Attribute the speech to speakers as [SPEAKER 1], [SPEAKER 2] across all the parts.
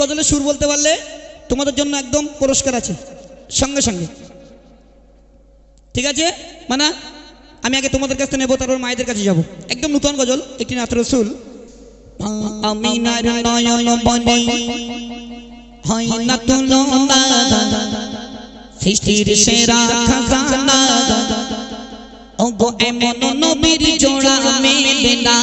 [SPEAKER 1] গজলের সুর বলতে পারলে তোমাদের জন্য একদম পুরস্কার আছে সঙ্গে সঙ্গে, ঠিক আছে? মানে আমি আগে তোমাদের কাছে নেবো, তারপর মায়েদের কাছে যাব। একদম নতুন গজল, একটি নাত রসুল। আমিনার নয়ন বনে হয় না তুলনা, সৃষ্টির সেরা খাজানা, ওগো এমন নবীর জোড়া মেলে না,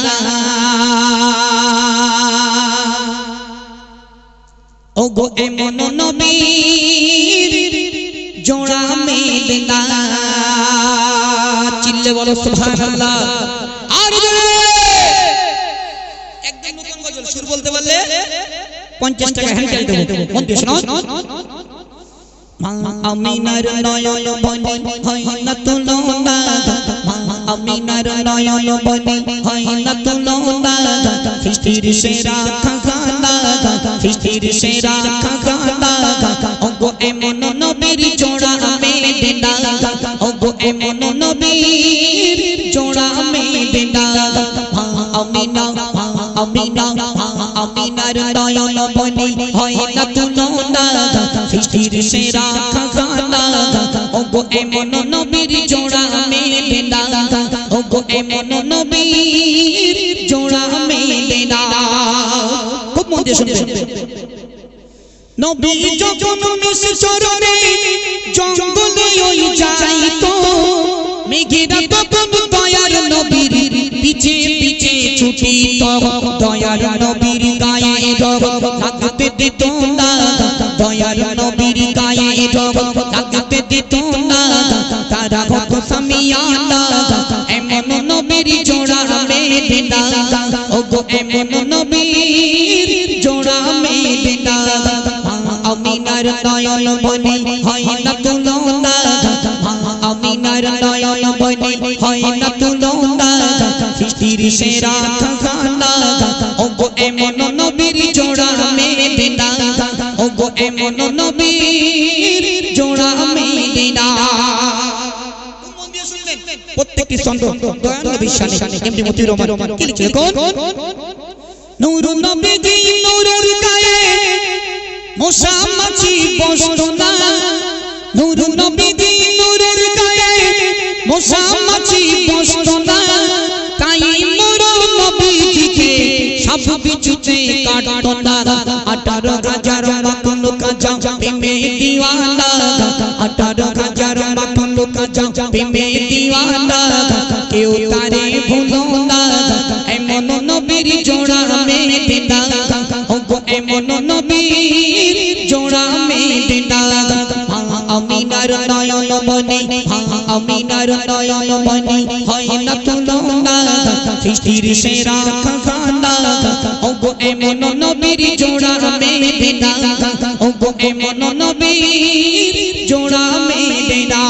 [SPEAKER 1] ওগো এমন নবীর জোড়া মেলে না। চিল্লে বলো সুবহানাল্লাহ। আর একদম নতুন গজল সুর বলতে পারলে 50 টাকা হ্যান্ডেল দেব। মন দিয়ে শোনো। আমিনার নয়ন বনে হয় না তুলনা, আমিনার নয়ন বনে হয় না তুলনা, সৃষ্টির সেরা খাজানা, সৃষ্টির সেরা খাজানা, ওগো এমন নবীর জোড়া মেলে না, ওগো এমন নবীর জোড়া মেলে না। আমিনা আমিনা আমিনার নয়ন বনে হয় না তুলনা, সৃষ্টির সেরা খাজানা, ওগো এমন নবীর জোড়া মেলে না, ওগো এমন নবীর জোড়া মেলে না। খুব মন দিয়ে শুনবে। নবী যখন মিশরে জঙ্গলে ওই যাইতো, মেঘেরা তখন দয়ার নবীর পিছে পিছে ছুটিত, দয়ার নবীর গায়ে রব লাগতে দিত না, দয়ার নবীর গায়ে রব লাগতে দিত না, তারা হতো সামিয়ানা, এমন নবীর জোড়া মেলে না, ওগো এমন নবীর জোড়া মেলে না। আমিনার নয়ন বনে হয় না তুলনা, আমিনার নয়ন বনে হয় না তুলনা, সৃষ্টির সেরা খাজানা, ওগো এমন নবীর জোড়া মেলে না, ওগো এমন নবীর জোড়া মেলে না। প্রত্যেকটি ছন্দ দয়াল নবীর শানে। এমডি মতিউর রহমান কি লিখে কোন? নূর নবীজি নূরের গায়ে মশা মাছি বসতো না, নূর নবীজি নূরের গায়ে মশা মাছি বসতো না, তাই নূর নবীজিকে সব কিছুতে কাটতো না। 18,000 মাখলুক প্রেমে দিওয়ানা, 18,000 মাখলুক প্রেমে দিওয়ানা, কেউ তারে ভুলো না, এমন নবীর জোড়া মেলে না, ওগো এমন নবীর জোড়া মেলে না। আমিনার নয়ন বনে আমিনার নয়ন বনে হয় না তুলনা, সৃষ্টির সেরা খাজানা, ওগো এমন নবীর জোড়া মেলে না, ওগো এমন নবীর জোড়া মেলে না।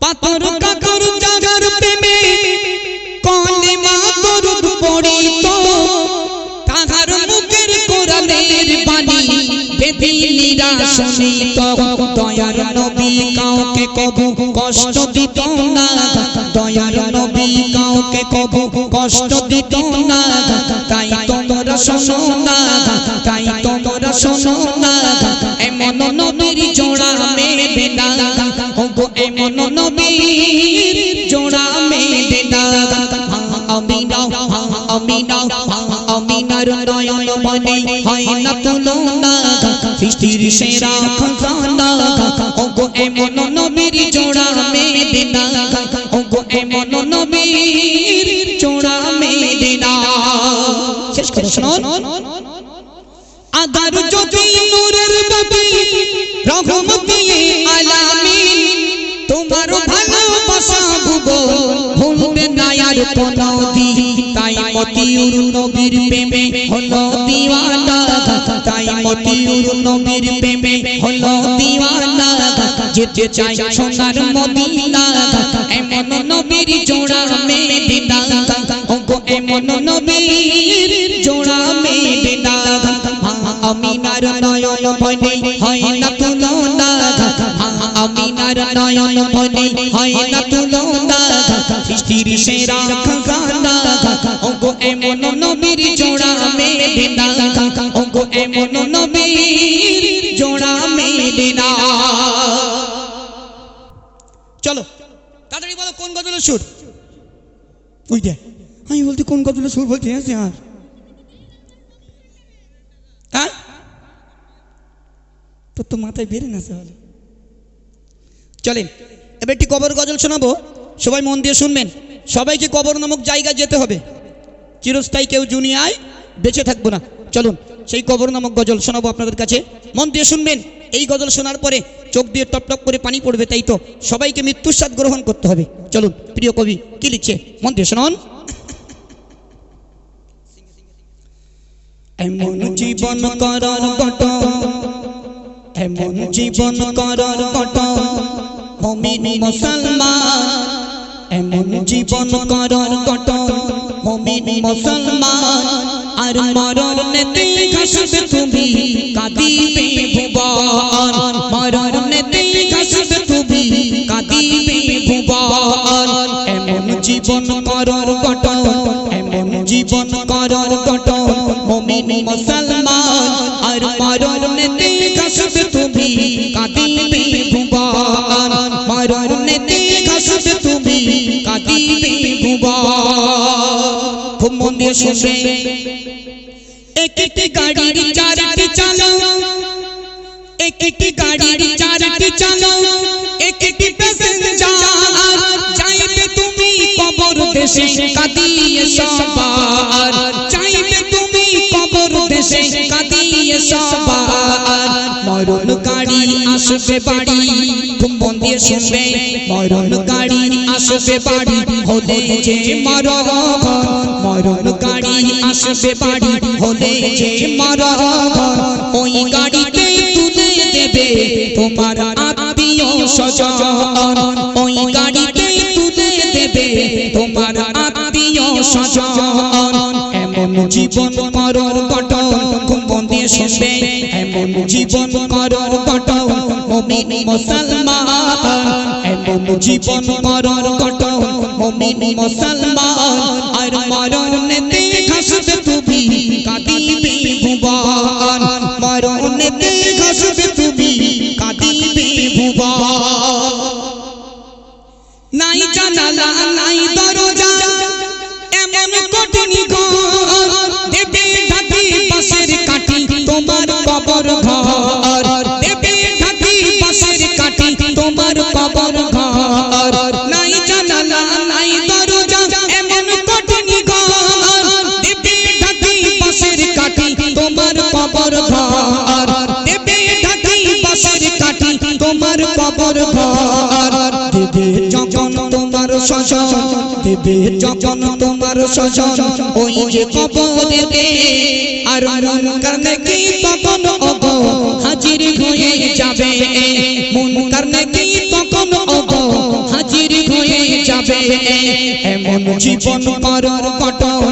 [SPEAKER 1] পাথর কাকর জাগার প্রেমে কলেমা দরুদ পড়িত, তাহার মুখের কোরআনের বাণী বেদিনীরা শুনিত, দয়ার নবী কাউকে কবু কষ্ট দিত না, দয়ার নবী কাউকে কবু কষ্ট দিত না, তাই তোমরা শোনো না, তাই তোমরা শোনো না, এমন নবীর জোড়া মেলে না, ওগো এমন নবীর জোড়া মেলে না। আমিনা আমিনা আমিনার নয়ন বনে হয় না তুলনা, সৃষ্টির সেরা খাজানা, ওগো এমন নবীর জোড়া মেলে না, ওগো এমন নবীর জোড়া মেলে না। শেষ করে শুনুন। আদার যদি নূরের নবী রহমতে আলামিন, তোমার ভালোবাসা ভুলবে না আর কোনদিন, তাই মতিউর নবীর প্রেমে হলো দিওয়ানা, তাই মতিউর নবীর প্রেমে হলো দিওয়ানা, যেতে চাই সোনার মদিনা, এমন নবীর জোড়া মেলে না, ওগো এমন নবীর জোড়া মেলে না। আমিনার নয়ন বনে হয় না তুলনা, আমিনার নয়ন বনে হয় না তুলনা, সৃষ্টি
[SPEAKER 2] মাটির সেরা খাজানা ওগো এমন নবীর জোড়া মেলে না ওগো এমন নবীর জোড়া মেলে না।
[SPEAKER 1] চলো তাড়াতাড়ি বলো কোন গজলের সুর? ওই দে আমি বলছি কোন গজলের সুর বলছি আর হ্যাঁ তোর তো মাথায় বেরে না তাহলে। চলেন এবার একটি কবর গজল শোনাবো, সবাই মন দিয়ে শুনবেন। সবাইকে কবর নামক জায়গায় যেতে হবে, চিরস্থায়ী কেউ দুনিয়ায় বেঁচে থাকবো না। চলুন সেই কবর নামক গজল শোনাবো আপনাদের কাছে, মন দিয়ে শুনবেন। এই গজল শোনার পরে চোখ দিয়ে টপ টপ করে পানি পড়বে, তাই তো সবাইকে মৃত্যুর স্বাদ গ্রহণ করতে হবে। চলুন প্রিয় কবি কি লিখছে মন দিয়ে শুনুন।
[SPEAKER 2] এমন জীবন করার গঠন, এমন জীবন করার গঠন মুমিন মুসলমান, এমন জীবন করার গঠন মুমিন মুসলমান। আর মরণ নেতে ঘাসবে তুমি কাঁদিবে ভুবন, মরণ নেতে ঘাসবে তুমি কাঁদিবে ভুবন। এমন জীবন করার গঠন, এমন জীবন করার গঠন মুমিন মুসলমান। আর মরণ নেতে ঘাসবে তুমি কাঁদিবে ভুবন, মরণ নেতে ঘাসবে তুমি কাঁদিবে ভুবন। খুব মন দিয়ে শুনবে। একটি গাড়ির চারটি চালাও, একটি গাড়ির চারটি চালাও, একটি প্যাসেঞ্জার চাইবে তুমি কবর দেশে কাঁদিয়ে সবার, চাইবে তুমি কবর দেশে কাঁদিয়ে সবার। মরণ গাড়ি আসবে বাড়ি, খুব মন দিয়ে শুনবে। মরণ গাড়ি আসবে বাড়ি হলে যে মরণ, মরণ গাড়ি আসবে বাড়ি হলে যে মরণ। ওই গাড়িতে তুলে দেবে তোমার আত্মীয় স্বজন, ওই গাড়িতে তুলে দেবে তোমার আত্মীয় স্বজন। এমন জীবন করার গঠন, খুব মন দিয়ে শুনবে। এমন জীবন করার গঠন মুমিন মুসলমান, এমন জীবন করার গঠন মুমিন মুসলমান। আর মরণ নেতে ঘাসবে তুমি কাঁদিবে ভুবন, মরণ নেতে ঘাসবে তুমি কাঁদিবে ভুবন। নাই জানালা নাই দরজা এমন কঠিন ঘর, দেবে ঢাকি পাশের কাঠি তোমার কবর ঘর, দেবে ঢাকি পাশের কাঠি তোমার কবর ঘর। নাই জানালা নাই দরজা এমন কঠিন ঘর, দেবে ঢাকি পাশের কাঠি তোমার কবর ঘর, দেবে ঢাকি পাশের কাঠি তোমার কবর ঘর। দেবে যখন তোমার স্বজন, দেবে যখন তোমার স্বজন ওই যে কবরেতে। আর মুনকার নাকি তখন ওগো হাজির হয়ে যাবে, মুনকার নাকি তখন ওগো হাজির হয়ে যাবে। এমন জীবন করার গঠন,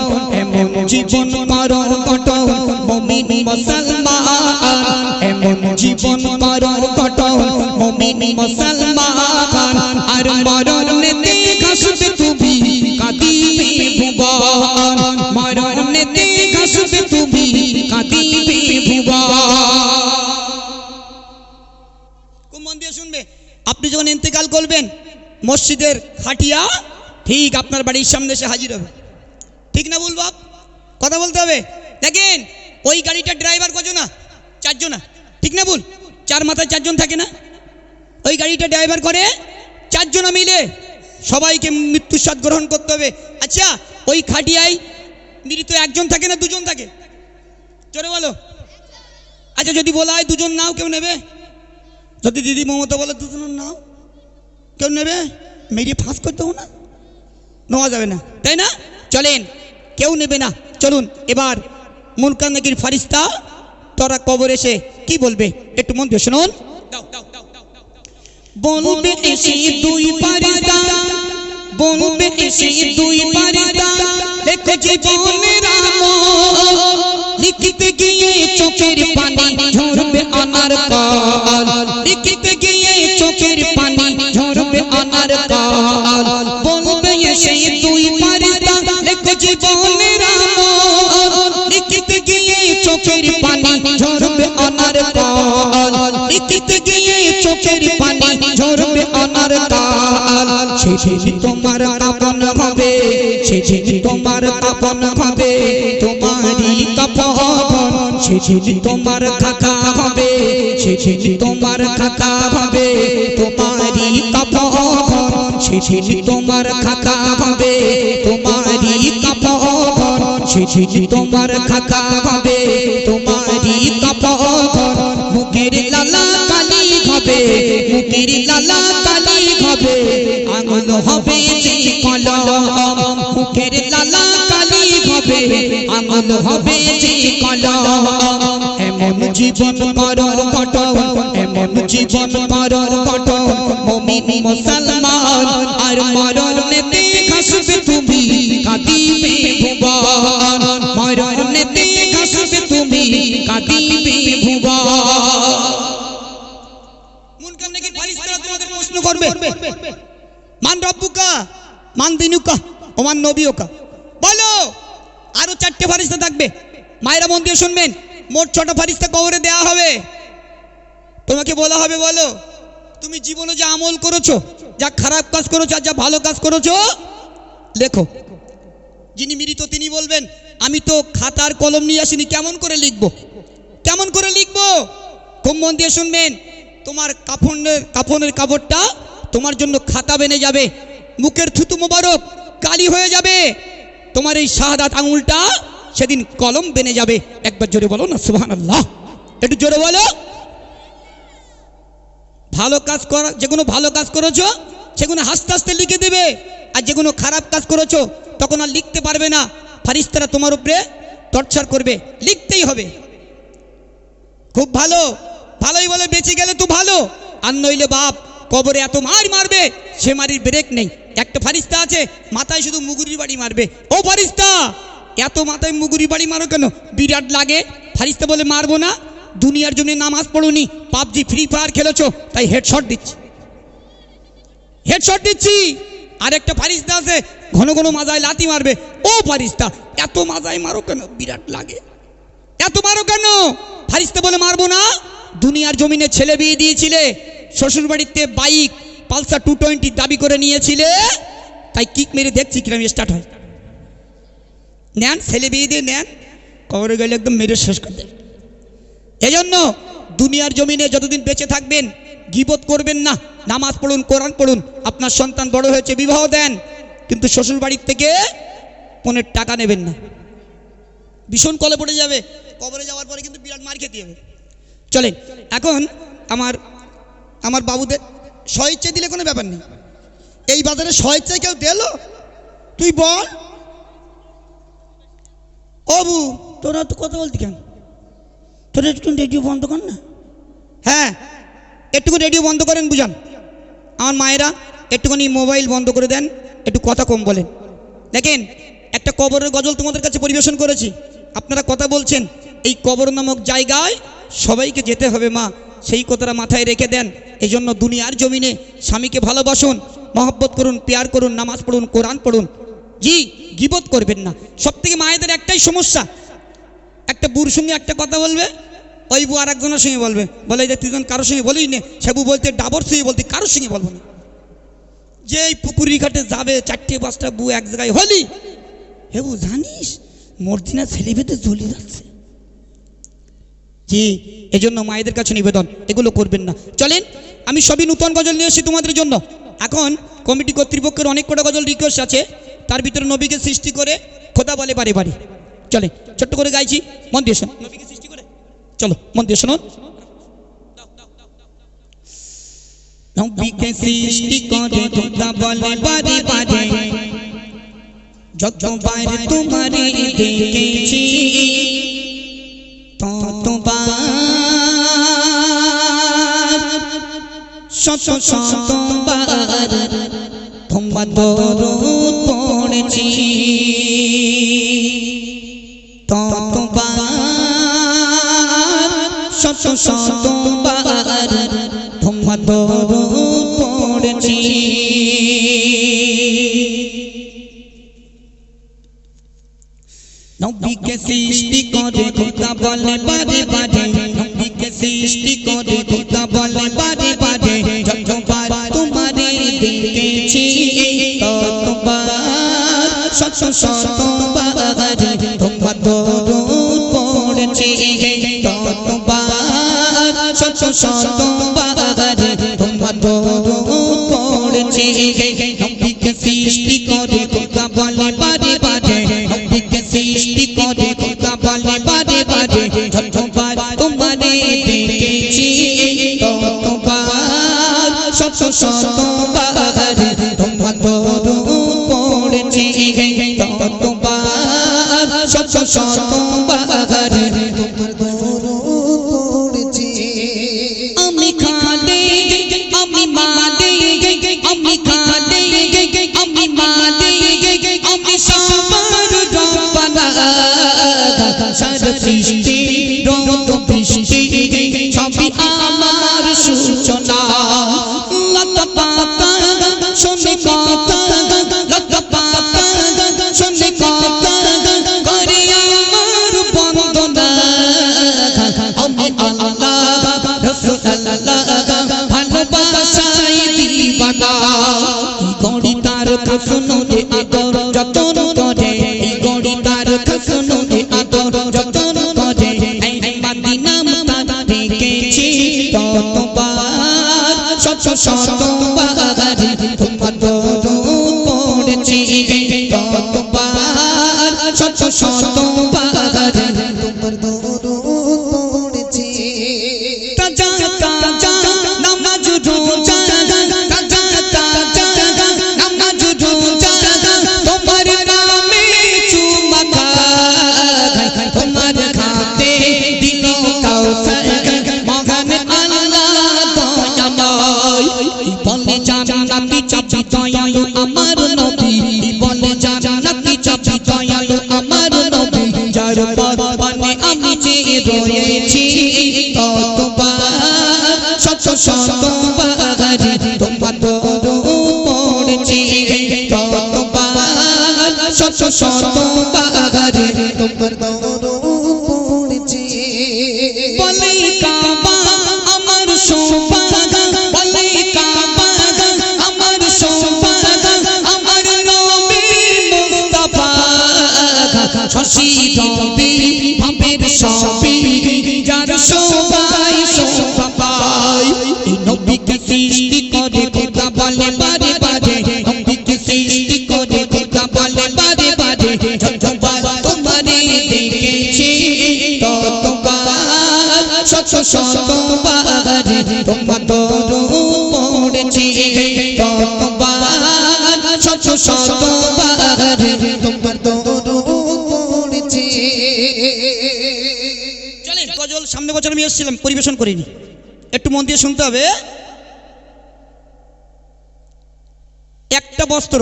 [SPEAKER 2] এমন জীবন করার গঠন মুমিন মুসলমান, এমন জীবন করার গঠন মুমিন মুসলমান। আর মরণ নেতে ঘাসবে তুমি কাঁদিবে ভুবন, মরণ নেতে ঘাসবে তুমি কাঁদিবে ভুবন।
[SPEAKER 1] খুব মন দিয়ে শুনবে। আপনি যখন ইন্তেকাল করবেন মসজিদের খাটিয়া ঠিক আপনার বাড়ির সামনে এসে হাজির হবে, ঠিক না বলবো? কথা বলতে হবে। দেখেন ওই গাড়িটার ড্রাইভার কজনা? চারজনা, ঠিক না বল? চার মাথায় চারজন থাকে না? ওই গাড়িটা ড্রাইভার করে চারজনা মিলে, সবাইকে মৃত্যুর স্বাদ গ্রহণ করতে হবে। আচ্ছা ওই খাটিয়ায় মৃত একজন থাকে না দুজন থাকে? চলে বলো। আচ্ছা যদি বলা হয় দুজন নাও, কেউ নেবে? যদি দিদি মমতা বলে দুজন নাও, কেউ নেবে? মেরিয়ে ফাঁস করতে হবে না, নেওয়া যাবে না, তাই না? চলেন, কেউ নেবে না। চলুন এবার মুনকার নাকির ফারিস্তা তোরা কবর এসে কি বলবে একটু মন দিয়ে শুনুন।
[SPEAKER 2] বলবে এসে দুই ফারিস্তা, বলবে এসে দুই ফারিস্তা, দেখো জীবনের আলো লিখিতে গিয়ে চোখের পানি ঝরবে আনার কাল, লিখিতে গিয়ে চোখের পানি ঝরবে আনার কাল। বলবে সেই দুই ফারিস্তা লেখো জীবনের আমল লিখতে গিয়ে চোখের পানি ঝরবে অনার কাল লিখতে গিয়ে চোখের পানি ঝরবে অনার কাল সেদিন তোমার কাপন হবে সেদিন তোমার কাপন হবে তোমারই কাপন সেদিন তোমার খাকা হবে সেদিন তোমার খাকা হবে তোমারই কাপন সেদিন তোমার খাকা হবে তোমারই কাপন সেদিন তোমার খাকা হবে তোমারই কাপন মুখের লালা কালি হবে মুখের লালা কালি হবে আঙুল হবে যে কলম মুখের লালা কালি হবে আঙুল হবে যে কলম এমন জীবন মরণ ঘটন এমন জীবন মরণ ঘটন মুমিন মুসলমান আর মরণেতে হাসবে তুমি কাঁদিবে ভুবন মরণেতে হাসবে তুমি কাঁদিবে ভুবন
[SPEAKER 1] মুনকার নাকি ফারিস্তারা তোমাদের প্রশ্ন করবে মান রব্বুকা মান দিনুকা ও মান নবিয়ুকা বলো আরো 4টে ফারিস্তা থাকবে মায়েরা মন দিয়ে শুনবেন মোট 6টা ফারিস্তা কবরে দেয়া হবে তোমাকে বলা হবে বলো তুমি জীবনে যা আমল করেছো যা খারাপ কাজ করেছো আর যা ভালো কাজ করেছো লেখো যিনি মৃত তিনি বলবেন আমি তো খাতার কলম নিয়ে আসিনি কেমন করে লিখবো কেমন করে লিখবো খুব মন দিয়ে শুনবেন তোমার কাফনের কাপড়টা তোমার জন্য খাতা বেনে যাবে মুখের থুতু মোবারক কালি হয়ে যাবে তোমার এই শাহাদাত আঙুলটা সেদিন কলম বেনে যাবে একবার জোরে বলো না সুবহানাল্লাহ একটু জোরে বলো ভালো কাজ করা যেগুলো ভালো কাজ করেছো সেগুলো হাসতে হাসতে লিখে দেবে আর যেগুলো খারাপ কাজ করেছো তখন আর লিখতে পারবে না ফারিস্তারা তোমার উপরে টর্চার করবে লিখতেই হবে খুব ভালো ভালোই বলে বেঁচে গেলে তো ভালো আর নইলে বাপ কবরে এত মার মারবে সে মারির ব্রেক নেই একটা ফারিস্তা আছে মাথায় শুধু মুগুরির বাড়ি মারবে ও ফারিস্তা এত মাথায় মুগুরি বাড়ি মারো কেন বিরাট লাগে ফারিস্তা বলে মারবো না দুনিয়ার জন্য নামাজ পড়ুনি পাবজি ফ্রি ফায়ার খেলেছো তাই হেডশট দিচ্ছি আর একটা ফারিস্তা আছে ঘন ঘন মাজায় লাথি মারবে ও ফারিস্তা এত মাজায় মারো কেন বিরাট লাগে এত মারো কেন ফারিস্তা বলে মারবো না দুনিয়ার জমিনে ছেলে বিয়ে দিয়েছিলে শ্বশুর বাড়িতে বাইক পালসার 220 দাবি করে নিয়েছিলে তাই কিক মেরে দেখছি কিরম স্টার্ট হয় নেন ছেলে বিয়ে দিয়ে নেন কবরে গেলে একদম মেরে শেষ করে দেয় এজন্য দুনিয়ার জমিনে যতদিন বেঁচে থাকবেন গীবত করবেন না নামাজ পড়ুন কোরআন পড়ুন আপনার সন্তান বড় হয়েছে বিবাহ দেন কিন্তু শ্বশুর বাড়ির থেকে পনের টাকা নেবেন না ভীষণ কলে পড়ে যাবে কবরে যাওয়ার পরে কিন্তু বিরাট মার খেতে হবে চলেন এখন আমার বাবুদের স্বেচ্ছা দিলে কোনো ব্যাপার নেই এই বাজারে স্বেচ্ছায় কেউ দিল তুই বল অবু তোরা তো কথা বলতি কেন তোরা একটু রেডিও বন্ধ কর না হ্যাঁ একটুকু রেডিও বন্ধ করেন বুঝান আমার মায়েরা একটুখানি মোবাইল বন্ধ করে দেন একটু কথা কম বলেন দেখেন একটা কবরের গজল তোমাদের কাছে পরিবেশন করেছি আপনারা কথা বলছেন এই কবর নামক জায়গায় সবাইকে যেতে হবে মা সেই কথাটা মাথায় রেখে দেন এই জন্য দুনিয়ার জমিনে স্বামীকে ভালোবাসুন মহব্বত করুন প্যার করুন নামাজ পড়ুন কোরআন পড়ুন জি গীবত করবেন না সব থেকে মায়েদের একটাই সমস্যা একটা বুর সঙ্গে একটা কথা বলবে ওই বউ আর একজনের সঙ্গে বলবে বলে যে তুই কারোর সঙ্গে বলিস নে সে বউ বলতে ডাবর সঙ্গে বলতে কারোর সঙ্গে বলবো না যে এই পুকুরি ঘাটে যাবে 4-5টা বউ এক জায়গায় হলি হে বউ জানিস মর্জিনা ছেলে বেঁধে জ্বলে যাচ্ছে জি এজন্য মায়েদের কাছে নিবেদন এগুলো করবেন না চলেন আমি সবই নতুন গজল নিয়ে এসেছি তোমাদের জন্য এখন কমিটি কর্তৃপক্ষের অনেক কটা গজল রিকোয়েস্ট আছে তার ভিতরে নবীকে সৃষ্টি করে খোদা বলে বারে বারে চলে ছোট্ট করে গাইছি মন দিয়ে শোন নবীকে সৃষ্টি করে চলো মন দিয়ে শোনো নবীকে সৃষ্টি করে খোদা বলে বারে বারে যতবার তোমারে দেখেছি ততবার শত শতবার তোমার দরুদ পড়েছি ততবার শত শতবার তোমার দরুদ পড়েছি
[SPEAKER 2] বারে বারে নবীকে সৃষ্টি করে খোদা বলে বারে বারে যতবার তোমারে দেখেছি ততবার শত শতবার তোমার দরুদ পড়েছি ততবার শত শতবার তোমার দরুদ পড়েছি নবীকে সৃষ্টি করে খোদা বলে বারে বারে নবীকে সৃষ্টি করে খোদা বলে বারে বারে যতবার তোমারে দেখেছি ততবার শত শতবার তোমার দরুদ পড়েছি ততবার শত শতবার তোমার দরুদ পড়েছি আমি খাদে আমি মাদে আমি খাদে আমি মাদে আমি সবার রব্বানা সারা সৃষ্টি রত বৃষ্টি সবই আমার সূচনা লতা পাতা শোনে কথা লতা পাতা শোনে কথা করে আমার বন্দনা আমি আল্লাহ রাসূল আল্লাহ ভালোবাসায় দিবানা গড়ি তার কাছনো দে আদর যতন করে গড়ি তার কাছনো দে আদর যতন করে এই মদিনা মাতা দেখেছি ততবার শত শতবার তোমার দরুদ পড়েছি ততবার শত শতবার তোমার দরুদ পড়েছি তাজা তাজা নামাজ রোজা তাজা তাজা নামাজ রোজা তোমার নামে চুমা খাই তোমার খাতে দিল কাউসার মহান আল্লাহ দয়াময় বলে জান্নাতি চাচি দয়ালু আমার নবী বলে জান্নাতি চাচি দয়ালু আমার নবী যার পরপানে আমি যে রয়েছি ততবার শত শতবার তোমার দরুদ পড়েছি ততবার শত শতবার তোমার দরুদ পড়েছি বলে কাবা আমার সোপাগা বলে কাবা আমার সোপাগা আমার নবী মুস্তাফা শশী রবি ভাবের সবই যার সবাই সোপাই এই নবীকে সৃষ্টি করে খোদা বলে বারে বারে নবীকে সৃষ্টি করে খোদা বলে বারে বারে যতবার তোমারে দেখেছি ততবার শত শতবার তোমার দরুদ পড়েছি ততবার শত শতবার তোমার দরুদ পড়েছি
[SPEAKER 1] চলেন গজল সামনে বছর আমি এসেছিলাম পরিবেশন করিনি একটু মন দিয়ে শুনতে হবে একটা বস্ত্র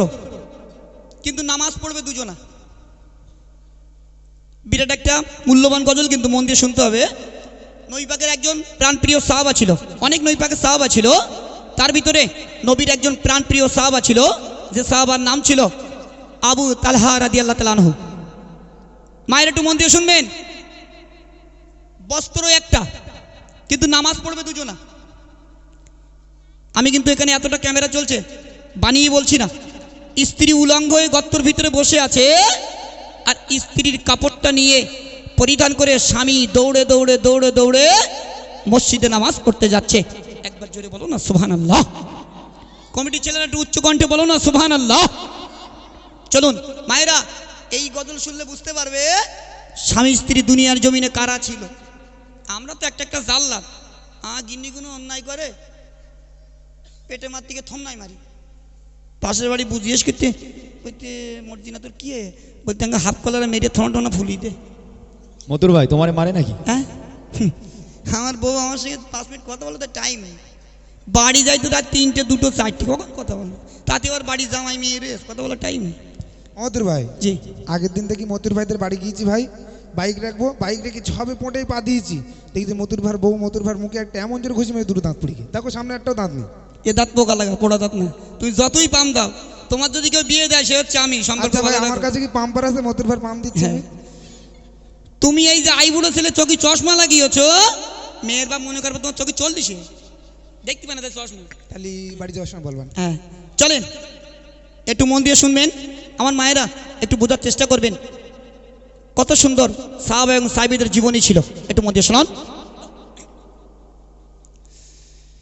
[SPEAKER 1] কিন্তু নামাজ পড়বে দুজনা বিরাট একটা মূল্যবান গজল কিন্তু মন দিয়ে শুনতে হবে নবীপাকের একজন প্রাণপ্রিয় সাহাবা ছিল অনেক নবীপাকের সাহাবা ছিল তার ভিতরে নবীর একজন প্রাণপ্রিয় সাহাবা ছিল যে সাহাবার নাম ছিল আবু তালহা রাদিয়াল্লাহু তাআলা আনহু মায়ের একটু মন দিয়ে শুনবেন বস্ত্র একটা কিন্তু নামাজ পড়বে দুজনা আমি কিন্তু এখানে এতটা ক্যামেরা চলছে বানিয়ে বলছি না স্ত্রী উলঙ্গ হয়ে গর্তের ভিতরে বসে আছে আর স্ত্রীর কাপড়টা নিয়ে পরিধান করে স্বামী দৌড়ে দৌড়ে দৌড়ে দৌড়ে মসজিদে নামাজ পড়তে যাচ্ছে একবার জোরে বলো না সুবহানাল্লাহ কমিটির ছেলেরা একটু উচ্চ কণ্ঠে বলো না সুবহানাল্লাহ চলুন মায়েরা এই গজল শুনলে বুঝতে পারবে স্বামী স্ত্রী দুনিয়ার জমিনে কারা ছিল আমরা তো একটা জাল্লাদ গিন্নিগুলো অন্যায় করে পেটে মার থেকে থমনাই মারি পাশের বাড়ি বুঝিয়েস করতে বলতে মর্জিনা তোর কি বলতে হাফ কলারে মেরে থনা ফুলি দে
[SPEAKER 3] মতুর ভাই তোমারে মারে নাকি
[SPEAKER 1] হ্যাঁ আমার বউ আমার সঙ্গে 5 মিনিট কথা বলতে টাইম নেই বাড়ি যাই তো রাত 3টে 2টো 4টে কখন কথা বলো তাতে ওর বাড়ি জামাই মেয়ে রেস কথা বলো টাইম নেই
[SPEAKER 4] মতুর ভাই
[SPEAKER 1] জি
[SPEAKER 4] আগের দিন থেকে মতুর ভাইদের বাড়ি গিয়েছি ভাই বাইক রাখবো বাইক রেখে ছবে পোঁটেই পা দিয়েছি দেখছি মতুর ভাইয়ের বউ মতুর ভাইয়ের মুখে একটা এমন জোরে ঘুষি মেরে দুটো দাঁত পড়ে গিয়ে দেখো সামনে একটাও দাঁত নেই
[SPEAKER 1] এ দাঁত পোকা লাগা পোড়া দাঁত না তুই যতই পাম দাও তোমার যদি কেউ বিয়ে দেয় সে হচ্ছে আমি সম্পর্ক
[SPEAKER 4] আচ্ছা ভাই আমার কাছে কি পাম্পার আছে মতুর ভাইয়ের পাম্প দিচ্ছে
[SPEAKER 1] হ্যাঁ। তুমি এই যে আইবুড়ো ছেলে চোখে চশমা লাগিয়েছো, মেয়ের বাপ মনে করবে তোমার চোখে 40 দেখতে পায় না তাই চশমা।
[SPEAKER 4] তাহলে বাড়ি যাওয়ার সময় বলবেন।
[SPEAKER 1] হ্যাঁ চলেন, একটু মন দিয়ে শুনবেন আমার মায়েরা, একটু বোঝার চেষ্টা করবেন কত সুন্দর সাহাবা এবং সাহাবীদের জীবনী ছিল। একটু মন দিয়ে শুনুন।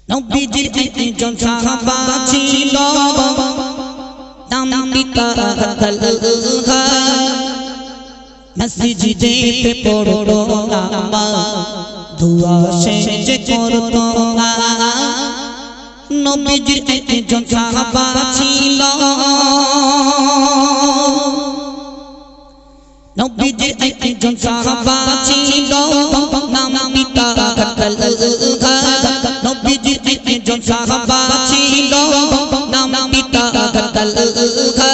[SPEAKER 2] নবীজির একজন সাহাবা ছিল, নাম পিতা তালহা, মসজিদে পড়তো নামাজ, দুয়া শেষে করতো না। নবীজির একজন সাহাবা ছিল, নবীজির একজন সাহাবা ছিল, নাম পিতা তালহা। নবীজির একজন সাহাবা ছিল, নাম পিতা তালহা,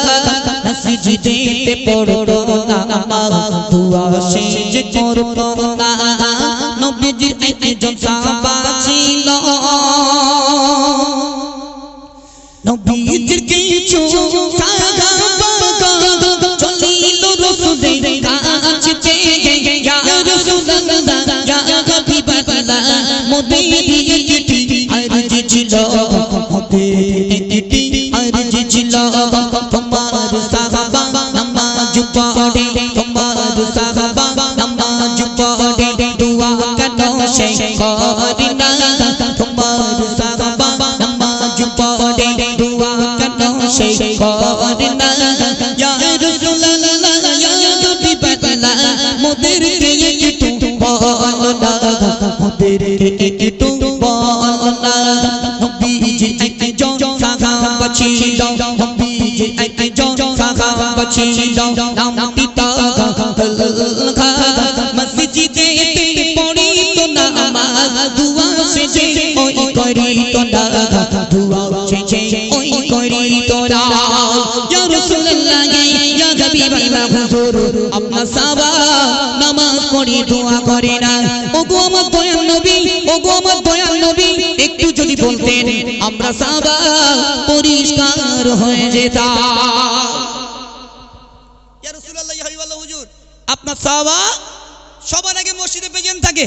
[SPEAKER 2] মসজিদে পড়তো নামাজ, দুয়া শেষে করতো না। নবীজির একজন সাহাবা ছিল, নবীজির কিছু সাহাবা চলিল রাসূলের কাছে, ইয়া রাসূলুল্লাহ ইয়া হাবিবাল্লাহ, মোদের একটি আরজি ছিল, মোদের একটি আরজি ছিল। তোমার সাহাবা নামাজ পড়ে, তোমার সাহাবা নামাজ পড়ে, দুয়া কেন সে করে না? তোমার সাহাবা নামাজ পড়ে, দুয়া কেন সে করে না? ইয়া রাসূলুল্লাহ ইয়া হাবিবাল্লাহ, মোদেরকে একটু বলো না, মোদেরকে একটু বলো না। নবীজি একজন সাহাবা ছিল, নবীজি একজন সাহাবা ছিল, নাম পিতা তালহা, মসজিদে পড়িতো নামাজ, দুয়া শেষে ওই করিতো না, দুয়া শেষে ওই করিতো না। ইয়া রাসূলুল্লাহ ইয়া হাবিবাল্লাহ, হুজুর আপনার সাহাবা নামাজ পড়ে দোয়া করে না। ওগো আমার দয়াল নবী, ওগো আমার দয়াল নবী, একটু যদি বলতেন আমরা সাহাবা পরিষ্কার হয়ে যেতাম।
[SPEAKER 1] ইয়া রাসূলুল্লাহ ইয়া হাবিবাল্লাহ, হুজুর আপনার সাহাবা সবার আগে মসজিদে প্রেজেন্ট থাকে,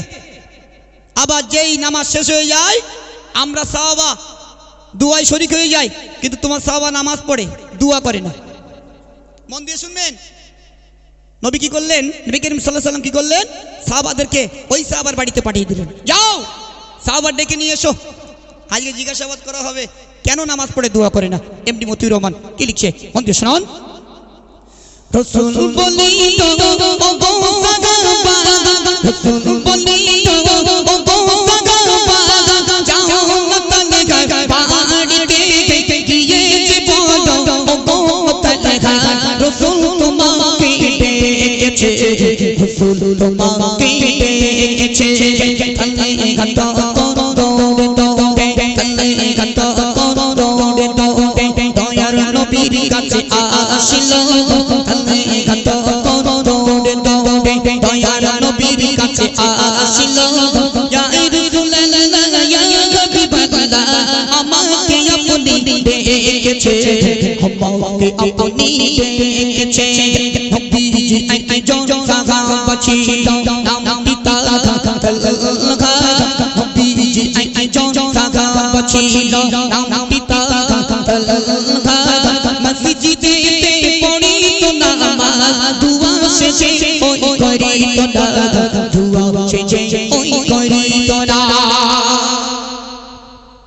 [SPEAKER 1] আবার যেই নামাজ শেষ হয়ে যায় আমরা সাহাবা দুয়ায় শরীক হয়ে যাই, কিন্তু তোমার সাহাবা নামাজ পড়ে দুয়া করে না। মন দিয়ে শুনবেন, নবী কি করলেন, নবী করিম সাল্লাল্লাহু আলাইহি সাল্লাম কি করলেন, সাহাবাদেরকে ওই সাহাবার বাড়িতে পাঠিয়ে দিলেন, যাও সাহাবার ডেকে নিয়ে এসো, আজকে জিজ্ঞাসাবাদ করা হবে কেন নামাজ পড়ে দোয়া করে না। এমডি মতিউর রহমান কি লিখছে, মন দিয়ে শুনুন।
[SPEAKER 2] রাসূল বলিত ওগো সাহাবা, রাসূল বলিত ওগো সাহাবা, যাও তালহা বাড়িতে গিয়েছে বলো, ওগো তালহা রাসূল তোমাকে ডেকেছে, রাসূল তোমাকে ডেকেছে। তালহা দৌড়ে দৌড়ে, তালহা দৌড়ে দৌড়ে দয়ার নবীর কাছে আসিল, দয়ার নবীর কাছে আসিল। ইয়া রাসূলুল্লাহ ইয়া হাবিবাল্লাহ, আমাকে আপনি ডেকেছে, আমাকে আপনি ডেকেছে। নবীজি একজন সাহাবা ছিল, নাম পিতা তালহা, নবীজি একজন সাহাবা ছিল, নাম পিতা তালহা, মসজিদে পড়িতো নামাজ, দুয়া শেষে ওই করিতো না, দুয়া শেষে ওই করিতো না।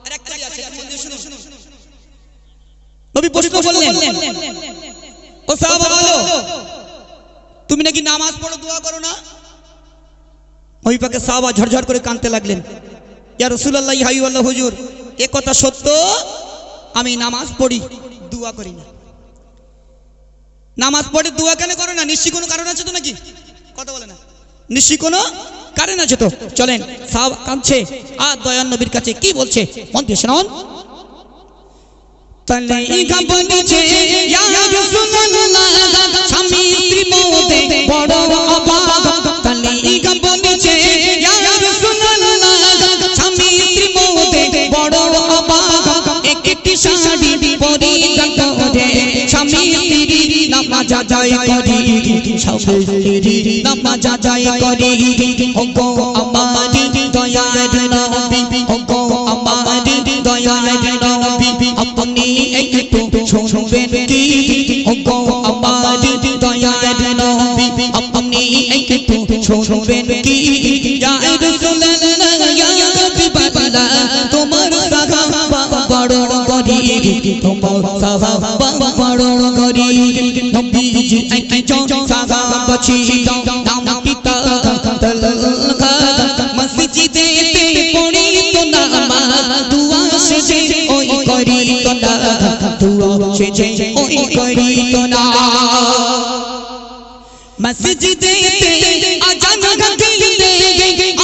[SPEAKER 1] আরেকটা আছে, মন দিয়ে শুনুন। নবী প্রশ্ন করলেন, ও সাহাবা বলো তুমি নাকি নামাজ পড়ো দোয়া করো না? ওই পাকে সাহাবা ঝরঝর করে কাঁদতে লাগলেন, ইয়া রাসূলুল্লাহ ইয়া হাবিবাল্লাহ, হুজুর এ কথা সত্য, আমি নামাজ পড়ি দোয়া করি না। নামাজ পড়ে দোয়া কেন করো না? নিশ্চয়ই কোনো কারণ আছে তো নাকি? কথা বলে না, নিশ্চয়ই কোনো কারণ আছে তো। চলেন, সাহাবা কাঁদছে আর দয়ার নবীর কাছে কি বলছে, মন দিয়ে শুনুন।
[SPEAKER 2] তালহা বলেছে, ইয়া রাসূলুল্লাহ স্বামী স্ত্রী মধ্যে বড় অভাব। তালহা বলেছে, ইয়া রাসূলুল্লাহ স্বামী স্ত্রী মধ্যে বড় অভাব। একটি শাড়ি পরিধান করে স্বামী স্ত্রী নামাজ যায় করি, সাউরি নামাজ আদায় করি ওগো আমার দয়ার নবী ওগো আমার দয়ার নবী আপনি একটু শুনবেন কি ওগো আমার দয়ার নবী আপনি একটু শুনবেন কি ইয়া রাসূলুল্লাহ ইয়া হাবিবাল্লাহ তোমার সাহাবা বড় গরি তোমার সাহাবা বড় গরি নবীজি একজন সাহাবা ছিল নাম পিতা তালহা মসজিদে পড়ি তো নামাজ দুয়া সেজে ওই করি তো না দুয়া সেজে ওই করি তো না মসজিদে আজান দিলে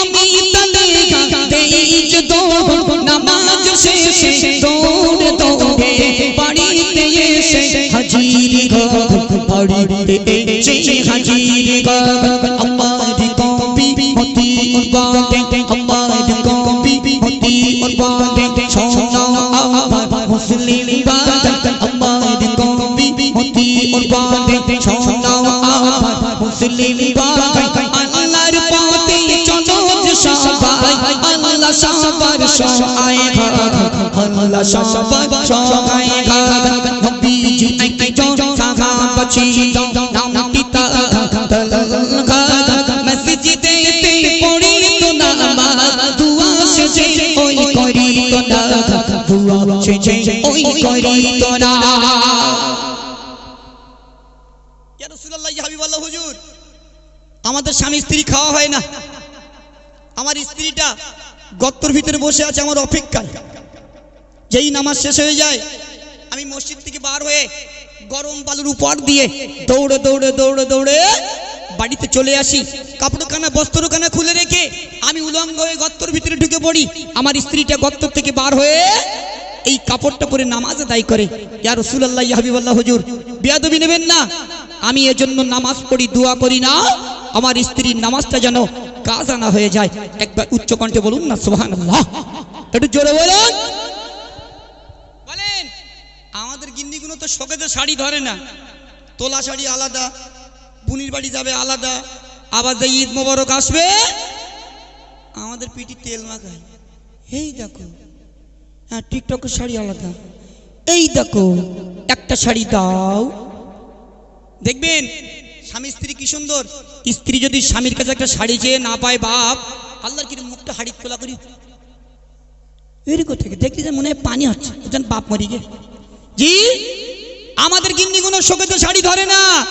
[SPEAKER 2] আমি তালহা দেই যে দৌড় নামাজ শেষে দৌড় দৌড়ে বাড়িতে এসে হাজির বাড়িতে এসে হাজির আমার কবি হতি উর্বাদে আমার কবি হতি উর্বাদে শোনাও আমার মুসলিম বাদত আমার কবি হতি উর্বাদে শোনাও আমার মুসলিম বাদত আল্লাহর পথে চলো যে সবাই আল্লাহ সবার সহায় আল্লাহ সবার সহায় নবীজি একজন সাহাবা ছিল নাম পিতা তালহা মসজিদে পড়ি তো নামাজ দুয়া সেজে ওই করি তো না দুয়া সেজে ওই করি তো না
[SPEAKER 1] ইয়া রাসূলুল্লাহ ইয়া হাবিবাল্লাহ হুজুর আমাদের স্বামী স্ত্রী খাওয়া হয় না আমার স্ত্রীটা গর্তের ভিতরে বসে আছে আমার অপেক্ষায় যেই নামাজ শেষ হয়ে যায় আমি মসজিদ থেকে বার হয়ে গরম বালুর উপর দিয়ে দৌড়ে দৌড়ে দৌড়ে দৌড়ে বাড়িতে চলে আসি কাপড়খানা বস্ত্রখানা খুলে রেখে আমি উলঙ্গ হয়ে গর্তের ভিতরে ঢুকে পড়ি আমার স্ত্রীটা গর্ত থেকে বার হয়ে এই কাপড়টা পরে নামাজ আদায় করে ইয়া রাসূলুল্লাহ ইয়া হাবিবাল্লাহ হুজুর বেয়াদবি নেবেন না আমি এজন্য নামাজ পড়ি দোয়া করি না আমার স্ত্রীর নামাজটা যেন কাজা না হয়ে যায় একবার উচ্চ কণ্ঠে বলুন না সুবহানাল্লাহ একটু জোরে বলুন বলেন আমাদের গিন্নিগুলো তো শোকেতে শাড়ি ধরে না তোলা শাড়ি আলাদা বুনির বাড়ি যাবে আলাদা আবার যে ঈদ মোবারক আসবে আমাদের পিঠি তেল মাখায় এই দেখো হ্যাঁ টিকটকের শাড়ি আলাদা এই দেখো একটা শাড়ি দাও দেখবেন স্বামী স্ত্রী কি সুন্দর স্ত্রী যদি স্বামীর কাছে একটা শাড়ি চেয়ে না পায় বাপ আল্লাহর কি মুখটা হাড়ি খোলা করি এরকম থেকে দেখতে যে মনে হয় পানি হচ্ছে বাপ মরি গে জি আমাদের গিন্নিগুলো শোকে তো শাড়ি ধরে না।